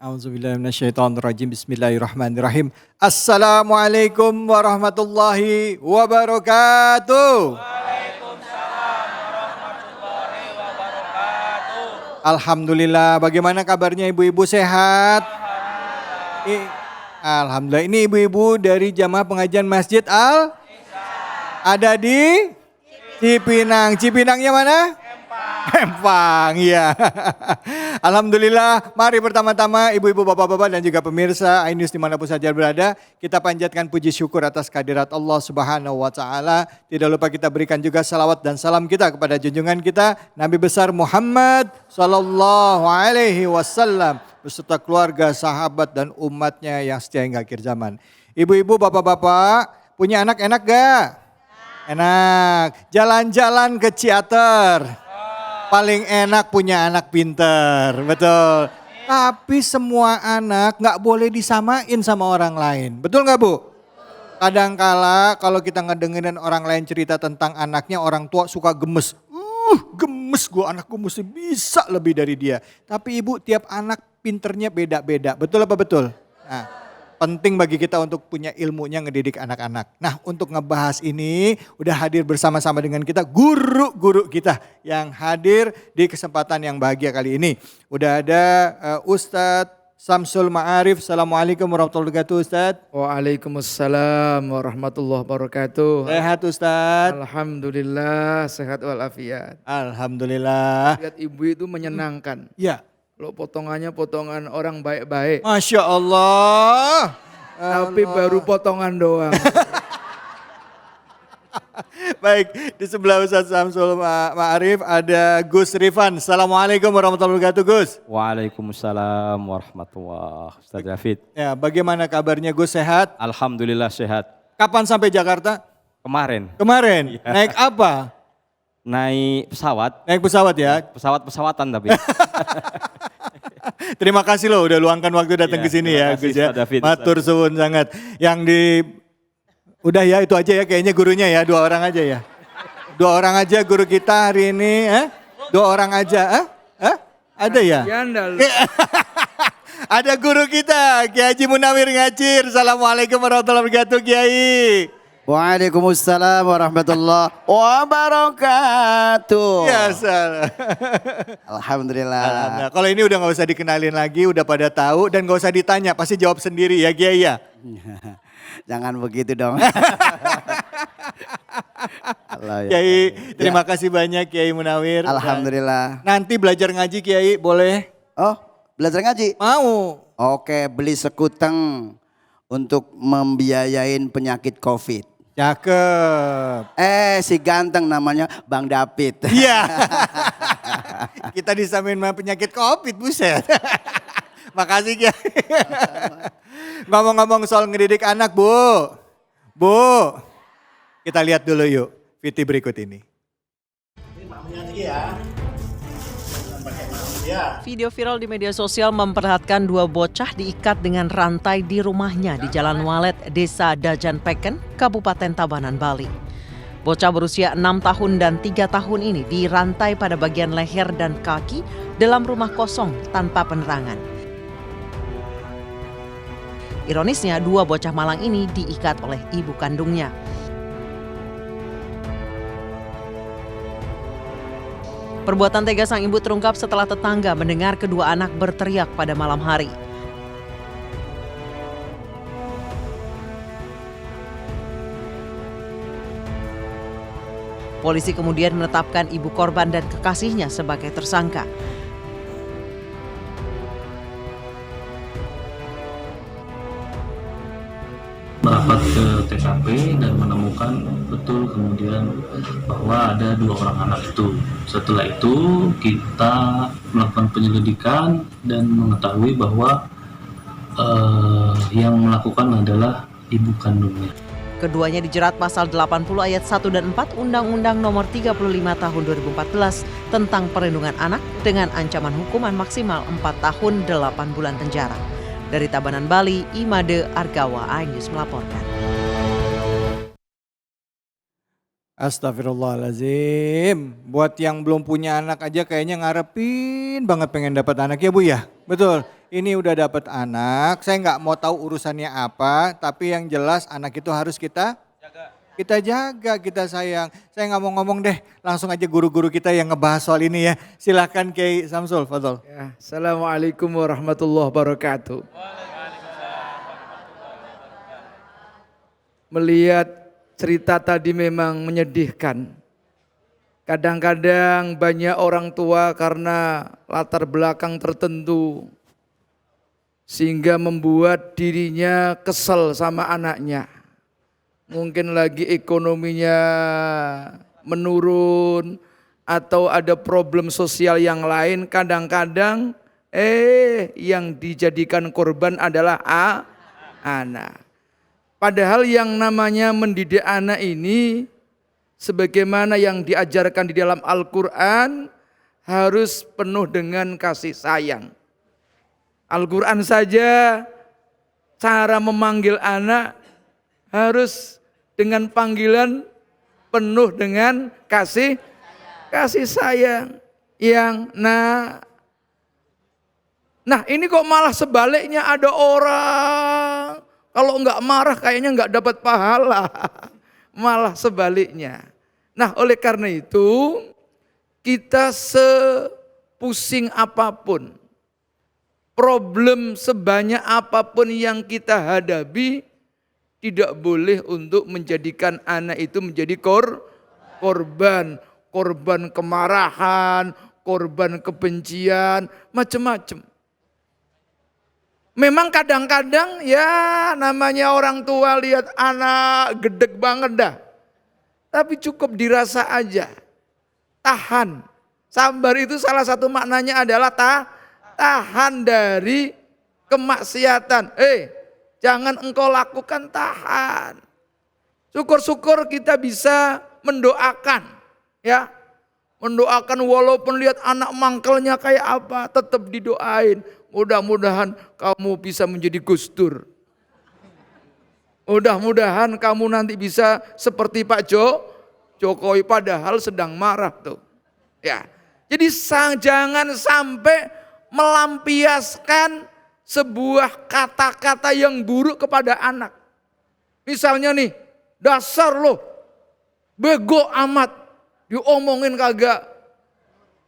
A'udzubillahiminasyaitonirrajim. Bismillahirrahmanirrahim. Assalamualaikum warahmatullahi wabarakatuh. Waalaikumsalam warahmatullahi wabarakatuh. Alhamdulillah, bagaimana kabarnya ibu-ibu, sehat? Alhamdulillah. Ini ibu-ibu dari jamaah pengajian Masjid ada di Cipinang. Cipinangnya mana? Empang, ya. Alhamdulillah, mari pertama-tama ibu-ibu, bapak-bapak dan juga pemirsa iNews dimanapun saja berada, kita panjatkan puji syukur atas kehadirat Allah Subhanahu wa Ta'ala. Tidak lupa kita berikan juga salawat dan salam kita kepada junjungan kita Nabi besar Muhammad Sallallahu Alaihi Wasallam beserta keluarga, sahabat dan umatnya yang setia hingga akhir zaman. Ibu-ibu, bapak-bapak, punya anak enak gak? Enak. Jalan-jalan ke Ciater. Paling enak punya anak pinter, betul. Tapi semua anak gak boleh disamain sama orang lain. Betul gak Bu? Kadangkala kalau kita ngedengerin orang lain cerita tentang anaknya, orang tua suka gemes. Gemes gue, anakku mesti bisa lebih dari dia. Tapi ibu, tiap anak pinternya beda-beda. Betul apa betul? Nah, penting bagi kita untuk punya ilmunya ngedidik anak-anak. Nah, untuk ngebahas ini udah hadir bersama-sama dengan kita guru-guru kita yang hadir di kesempatan yang bahagia kali ini. Udah ada Ustadz Samsul Ma'arif. Assalamualaikum warahmatullahi wabarakatuh Ustadz. Waalaikumsalam warahmatullahi wabarakatuh. Sehat Ustadz? Alhamdulillah sehat walafiat. Alhamdulillah. Lihat ibu itu menyenangkan. Ya. Kalau potongannya potongan orang baik-baik. Masya Allah. Tapi baru potongan doang. Baik, di sebelah Ustadz Samsul Ma'arif ada Gus Rifan. Assalamualaikum warahmatullahi wabarakatuh Gus. Waalaikumsalam warahmatullahi wabarakatuh. Ustaz David. Ya, bagaimana kabarnya Gus, sehat? Alhamdulillah sehat. Kapan sampai Jakarta? Kemarin Kemarin. Ya. Naik apa? naik pesawat. Naik pesawat ya? Pesawat-pesawatan tapi. Terima kasih loh udah luangkan waktu datang ke sini ya Gus ya. Matur suwun sangat. Yang di udah ya itu aja ya kayaknya gurunya ya, 2 orang aja ya. 2 orang aja guru kita hari ini, 2 orang aja, ada ya? Ada guru kita, Kiai Haji Munawir Ngacir. Assalamualaikum warahmatullahi wabarakatuh Kiai. Waalaikumsalam warahmatullahi wabarakatuh. Ya salah. Alhamdulillah. Alhamdulillah. Kalau ini udah gak usah dikenalin lagi, udah pada tahu dan gak usah ditanya, pasti jawab sendiri ya Kiai ya. Jangan begitu dong. Kiai, terima kasih banyak Kiai Munawir. Alhamdulillah. Nanti belajar ngaji Kiai boleh? Oh, belajar ngaji? Mau. Oke, beli sekuteng untuk membiayain penyakit COVID. Cakep. Si ganteng namanya Bang David. Iya. Kita disamain sama penyakit COVID, buset. Makasih Kiai. Ngomong-ngomong soal ngedidik anak Bu. Bu, kita lihat dulu yuk video berikut ini. Video viral di media sosial memperlihatkan 2 bocah diikat dengan rantai di rumahnya di Jalan Walet, Desa Dajan Peken, Kabupaten Tabanan, Bali. Bocah berusia 6 tahun dan 3 tahun ini dirantai pada bagian leher dan kaki dalam rumah kosong tanpa penerangan. Ironisnya, 2 bocah malang ini diikat oleh ibu kandungnya. Perbuatan tega sang ibu terungkap setelah tetangga mendengar kedua anak berteriak pada malam hari. Polisi kemudian menetapkan ibu korban dan kekasihnya sebagai tersangka. Merapat ke TKP dan menemukan betul kemudian bahwa ada 2 orang anak itu. Setelah itu kita melakukan penyelidikan dan mengetahui bahwa yang melakukan adalah ibu kandungnya. Keduanya dijerat pasal 80 ayat 1 dan 4 Undang-Undang Nomor 35 Tahun 2014 tentang Perlindungan Anak dengan ancaman hukuman maksimal 4 tahun 8 bulan penjara. Dari Tabanan, Bali, Imade Argawa, iNews melaporkan. Astagfirullahaladzim. Buat yang belum punya anak aja kayaknya ngarepin banget pengen dapat anak ya Bu ya. Betul. Ini udah dapat anak. Saya nggak mau tahu urusannya apa. Tapi yang jelas anak itu harus kita jaga, kita sayang. Saya nggak mau ngomong deh. Langsung aja guru-guru kita yang ngebahas soal ini ya. Silakan Kiai Samsul, fadhol. Ya, Assalamualaikum warahmatullahi wabarakatuh. Melihat cerita tadi memang menyedihkan. Kadang-kadang banyak orang tua karena latar belakang tertentu sehingga membuat dirinya kesel sama anaknya. Mungkin lagi ekonominya menurun atau ada problem sosial yang lain. Kadang-kadang yang dijadikan korban adalah anak. Padahal yang namanya mendidik anak ini sebagaimana yang diajarkan di dalam Al-Quran harus penuh dengan kasih sayang. Al-Quran saja cara memanggil anak harus dengan panggilan penuh dengan kasih sayang. Nah ini kok malah sebaliknya, ada orang kalau enggak marah kayaknya enggak dapat pahala. Malah sebaliknya. Nah oleh karena itu kita sepusing apapun, problem sebanyak apapun yang kita hadapi, tidak boleh untuk menjadikan anak itu menjadi korban kemarahan, korban kebencian, macam-macam. Memang kadang-kadang ya namanya orang tua lihat anak gedeg banget dah. Tapi cukup dirasa aja. Tahan. Sabar itu salah satu maknanya adalah tahan dari kemaksiatan. Jangan engkau lakukan, tahan. Syukur-syukur kita bisa mendoakan. Ya, mendoakan walaupun lihat anak mangkelnya kayak apa, tetap didoain. Mudah-mudahan kamu bisa menjadi Gus Dur. Mudah-mudahan kamu nanti bisa seperti Pak Jokowi, padahal sedang marah tuh. Ya. Jadi jangan sampai melampiaskan sebuah kata-kata yang buruk kepada anak. Misalnya nih, dasar lo bego amat, diomongin kagak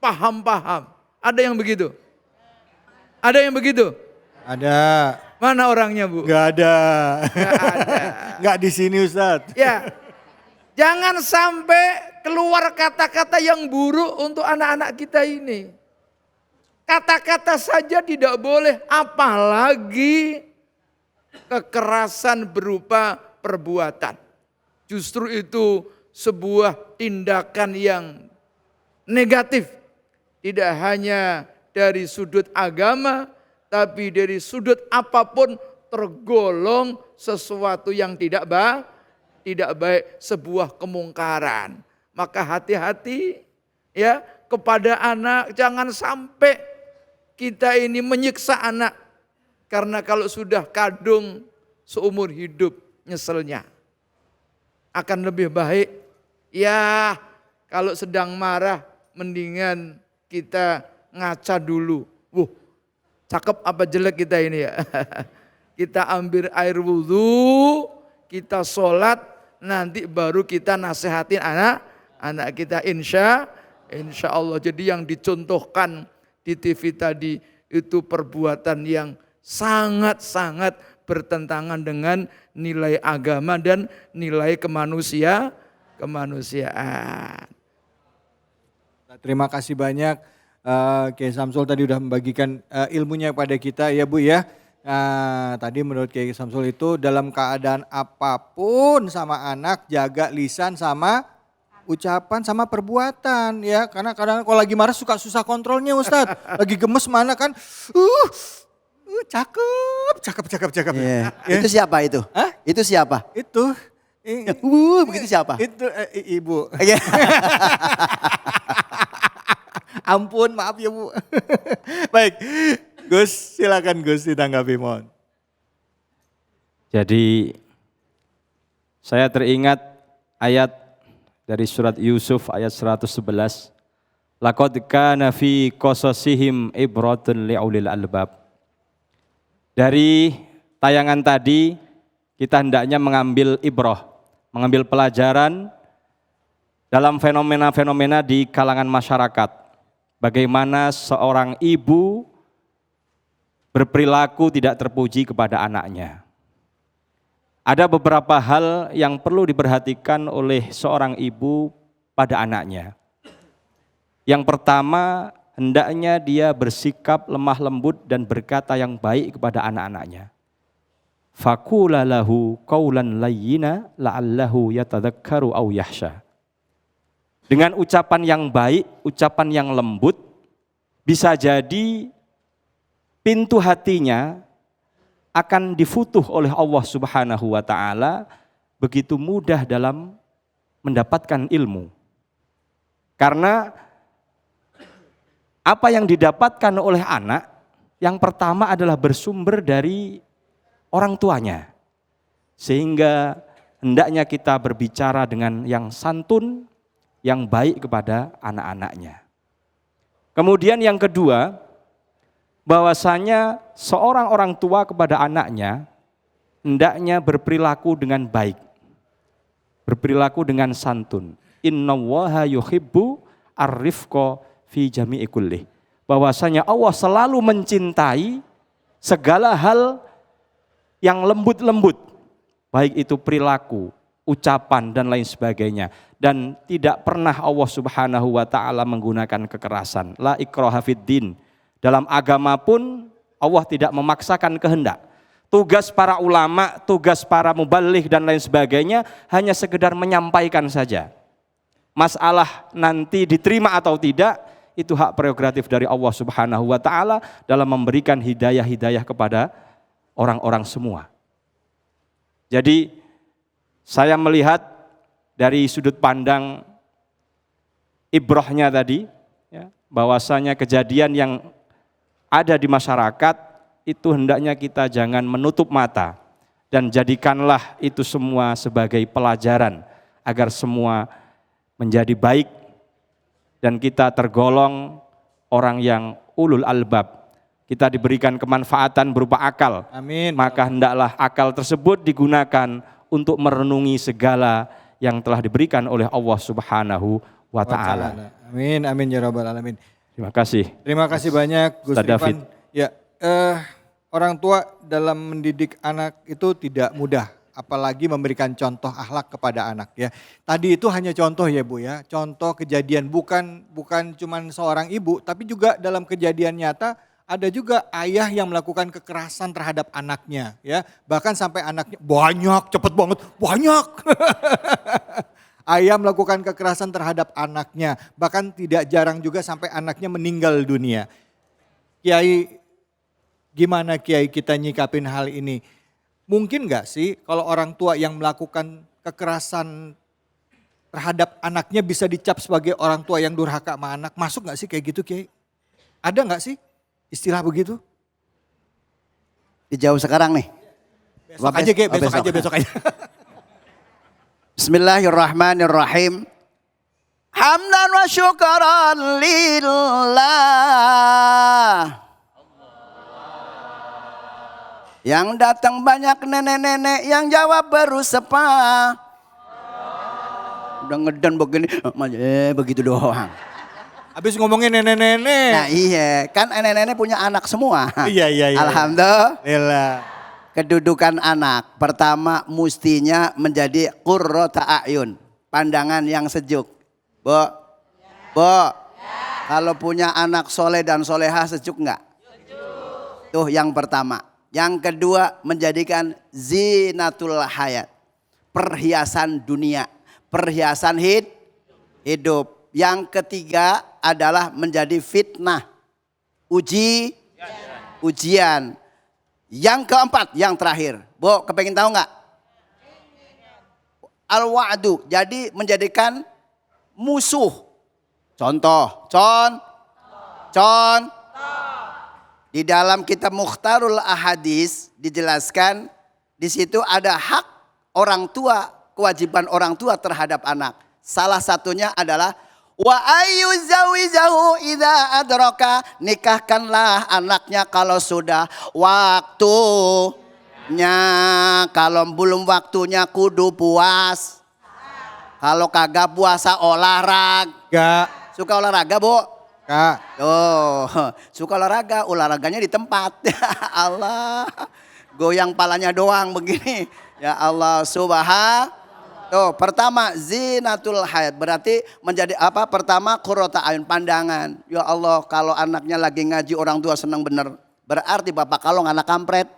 paham-paham. Ada yang begitu? Ada yang begitu? Ada. Mana orangnya Bu? Gak ada. Nggak ada. Gak di sini Ustadz. Ya, jangan sampai keluar kata-kata yang buruk untuk anak-anak kita ini. Kata-kata saja tidak boleh, apalagi kekerasan berupa perbuatan. Justru itu sebuah tindakan yang negatif. Tidak hanya dari sudut agama, tapi dari sudut apapun tergolong sesuatu yang tidak baik, sebuah kemungkaran. Maka hati-hati ya kepada anak, jangan sampai kita ini menyiksa anak. Karena kalau sudah kadung seumur hidup nyeselnya. Akan lebih baik ya kalau sedang marah mendingan kita ngaca dulu. Cakep apa jelek kita ini ya. Kita ambil air wudhu, kita sholat, nanti baru kita nasihatin anak kita insya Allah. Jadi yang dicontohkan di TV tadi itu perbuatan yang sangat-sangat bertentangan dengan nilai agama dan nilai kemanusiaan. Terima kasih banyak Kiai Samsul tadi udah membagikan ilmunya kepada kita ya Bu ya. Tadi menurut Kiai Samsul itu dalam keadaan apapun sama anak jaga lisan sama ucapan sama perbuatan ya. Karena kadang kalau lagi marah suka susah kontrolnya Ustadz. Lagi gemes mana kan cakep. Yeah. Itu siapa itu? Hah? Itu siapa? Itu. Begitu siapa? Itu ibu. Iya. Ampun, maaf ya Bu. Baik, Gus silakan Gus ditanggapi mohon. Jadi saya teringat ayat dari surat Yusuf ayat 111. Laqad kana fi qasasihim ibratun li'ulil albab. Dari tayangan tadi kita hendaknya mengambil ibrah, mengambil pelajaran dalam fenomena-fenomena di kalangan masyarakat. Bagaimana seorang ibu berperilaku tidak terpuji kepada anaknya. Ada beberapa hal yang perlu diperhatikan oleh seorang ibu pada anaknya. Yang pertama, hendaknya dia bersikap lemah lembut dan berkata yang baik kepada anak-anaknya. Faqula lahu qawlan layyina la'allahu yatadzakkaru aw yakhsha. Dengan ucapan yang baik, ucapan yang lembut, bisa jadi pintu hatinya akan difutuh oleh Allah Subhanahu wa taala begitu mudah dalam mendapatkan ilmu. Karena apa yang didapatkan oleh anak yang pertama adalah bersumber dari orang tuanya. Sehingga hendaknya kita berbicara dengan yang santun, yang baik kepada anak-anaknya. Kemudian yang kedua, bahwasanya seorang orang tua kepada anaknya hendaknya berperilaku dengan baik, berperilaku dengan santun. Innallaha yuhibbu ar-rifqa fi jami'i kullih. Bahwasanya Allah selalu mencintai segala hal yang lembut-lembut, baik itu perilaku, ucapan dan lain sebagainya. Dan tidak pernah Allah Subhanahu wa taala menggunakan kekerasan. La ikraha fid din. Dalam agama pun Allah tidak memaksakan kehendak. Tugas para ulama, tugas para muballigh dan lain sebagainya hanya sekedar menyampaikan saja. Masalah nanti diterima atau tidak, itu hak prerogatif dari Allah Subhanahu wa taala dalam memberikan hidayah-hidayah kepada orang-orang semua. Jadi saya melihat dari sudut pandang ibrahnya tadi, ya, bahwasanya kejadian yang ada di masyarakat itu hendaknya kita jangan menutup mata dan jadikanlah itu semua sebagai pelajaran agar semua menjadi baik dan kita tergolong orang yang ulul albab. Kita diberikan kemanfaatan berupa akal. Amin. Maka hendaklah akal tersebut digunakan untuk merenungi segala yang telah diberikan oleh Allah Subhanahu wa taala. Amin, amin ya rabbal alamin. Terima kasih. Terima kasih banyak Gus Ustaz David. Rifan. Ya, orang tua dalam mendidik anak itu tidak mudah, apalagi memberikan contoh akhlak kepada anak ya. Tadi itu hanya contoh ya Bu ya, contoh kejadian bukan cuman seorang ibu, tapi juga dalam kejadian nyata ada juga ayah yang melakukan kekerasan terhadap anaknya ya. Bahkan sampai anaknya banyak, cepet banget, banyak. Ayah melakukan kekerasan terhadap anaknya, bahkan tidak jarang juga sampai anaknya meninggal dunia. Kiai, gimana Kiai kita nyikapin hal ini? Mungkin gak sih kalau orang tua yang melakukan kekerasan terhadap anaknya bisa dicap sebagai orang tua yang durhaka sama anak? Masuk gak sih kayak gitu Kiai? Ada gak sih istilah begitu? Dijawab sekarang nih. Besok aja Kiai, besok aja. Bismillahirrahmanirrahim. Hamdan wa syukran lillah. Yang datang banyak nenek-nenek, yang jawab baru sepa. Udah ngedan begini, begitu doang. Habis ngomongin nenek-nenek. Nah iya, kan nenek-nenek punya anak semua. Iya. Alhamdulillah. Kedudukan anak, pertama mestinya menjadi qurrata a'yun, pandangan yang sejuk. Bo, kalau punya anak soleh dan soleha sejuk enggak? Tuh yang pertama. Yang kedua menjadikan zinatul hayat, perhiasan dunia, perhiasan hidup. Yang ketiga adalah menjadi fitnah, ujian. Yang keempat, yang terakhir. Bo, kepengen tahu nggak? Al-wa'du, jadi menjadikan musuh. Contoh. Di dalam kitab Mukhtarul Ahadis dijelaskan di situ ada hak orang tua, kewajiban orang tua terhadap anak. Salah satunya adalah wa ayu zawijahu idza adraka, nikahkanlah anaknya kalau sudah waktunya. Kalau belum waktunya kudu puas. Kalau kagak puasa olahraga. Suka olahraga, Bu? Kak. Oh, suka olahraganya di tempat. Allah. Goyang palanya doang begini. Ya Allah, Tuh, pertama zinatul hayat, berarti menjadi apa? Pertama qurrata ayun, pandangan. Ya Allah, kalau anaknya lagi ngaji orang tua senang bener. Berarti bapak kalong anak kampret.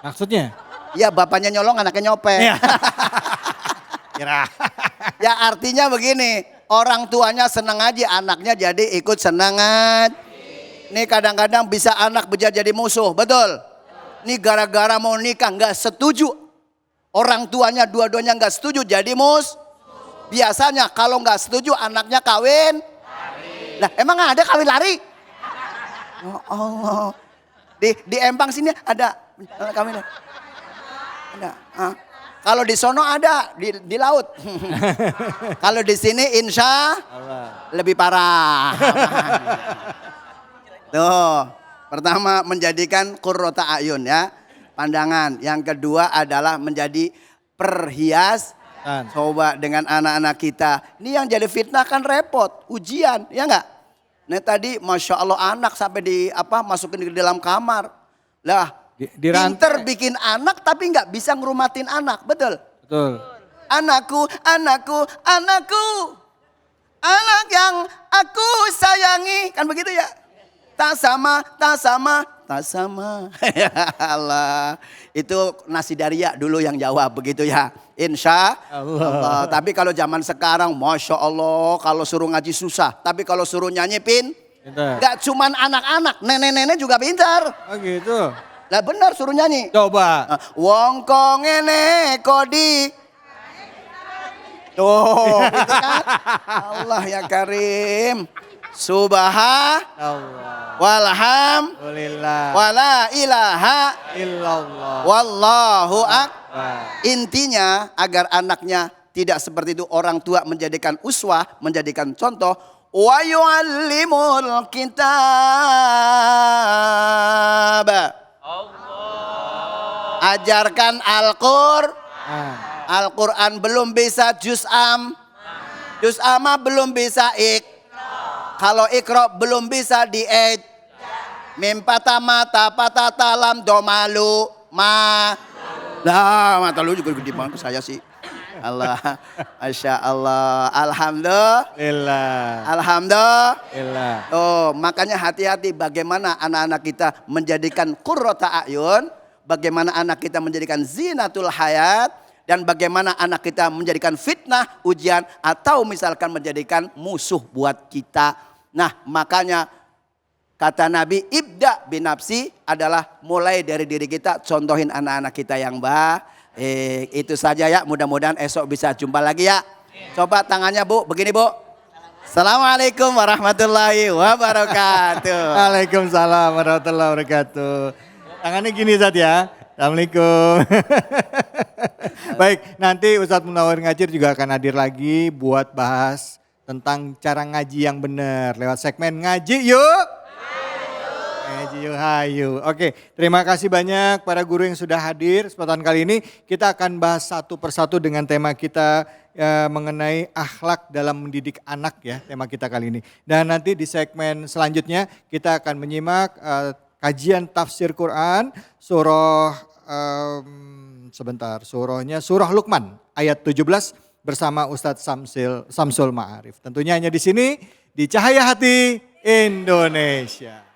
Maksudnya? Ya bapaknya nyolong anaknya nyopet. Iya. Kira. Ya artinya begini, orang tuanya senang ngaji, anaknya jadi ikut senang ngaji. Nih kadang-kadang bisa anak jadi musuh, betul? Nih gara-gara mau nikah nggak setuju. Orang tuanya dua-duanya nggak setuju jadi Biasanya kalau nggak setuju anaknya kawin. Lah emang ada kawin lari? Ya Allah. Di Empang sini ada kawin. Ada. Kalau di sono ada di laut. Kalau di sini insya Allah lebih parah. Tuh, pertama menjadikan qurrata ayun ya. Pandangan. Yang kedua adalah menjadi perhiasan. Coba dengan anak-anak kita. Ini yang jadi fitnah kan repot. Ujian, ya enggak? Nah tadi Masya Allah anak sampai masukin ke dalam kamar. Lah, pinter bikin anak tapi enggak bisa ngerumatin anak. Betul? Betul. Anakku, anakku, anakku. Anak yang aku sayangi. Kan begitu ya? Tak sama, tak sama, tak sama. Ya Allah. Itu nasi daria dulu yang jawab begitu ya. Insya Allah. Tapi kalau zaman sekarang Masya Allah. Kalau suruh ngaji susah. Tapi kalau suruh nyanyi gak cuman anak-anak. Nenek-nenek juga pintar. Oh gitu. Lah benar suruh nyanyi. Coba. Wong kong ngene kodi. Tuh gitu kan. Allah ya Karim. Subhanallah. Walhamdulillah. Wala ilaha illallah. Wallahu akbar. Intinya agar anaknya tidak seperti itu, orang tua menjadikan uswah, menjadikan contoh. Wa yu'allimul kitab. Ajarkan Al-Qur'an. Al-Qur'an belum bisa juz am. Juz amma belum bisa Kalau ikro belum bisa diej. Mim patah mata, patah talam, domalu, ma. Lah, mata lu juga gede banget saya sih. Allah, Masya Allah. Alhamdulillah. Alhamdulillah. Oh, makanya hati-hati bagaimana anak-anak kita menjadikan qurrata ayun. Bagaimana anak kita menjadikan zinatul hayat. Dan bagaimana anak kita menjadikan fitnah, ujian. Atau misalkan menjadikan musuh buat kita. Nah makanya kata Nabi ibda binafsi adalah mulai dari diri kita, contohin anak-anak kita yang baik. Itu saja ya, mudah-mudahan esok bisa jumpa lagi ya. Coba tangannya Bu, begini Bu. Assalamualaikum warahmatullahi wabarakatuh. Waalaikumsalam warahmatullahi wabarakatuh. Tangannya gini Ustaz ya. Assalamualaikum. Baik, nanti Ustadz Munawir Ngajir juga akan hadir lagi buat bahas tentang cara ngaji yang benar lewat segmen Ngaji Yuk. Ngaji Yuk Hayu. Oke, terima kasih banyak para guru yang sudah hadir. Kesempatan kali ini kita akan bahas satu persatu dengan tema kita mengenai akhlak dalam mendidik anak ya, tema kita kali ini. Dan nanti di segmen selanjutnya kita akan menyimak kajian tafsir Quran surah surah Luqman ayat 17 bersama Ustadz Samsul Ma'arif. Tentunya hanya di sini di Cahaya Hati Indonesia.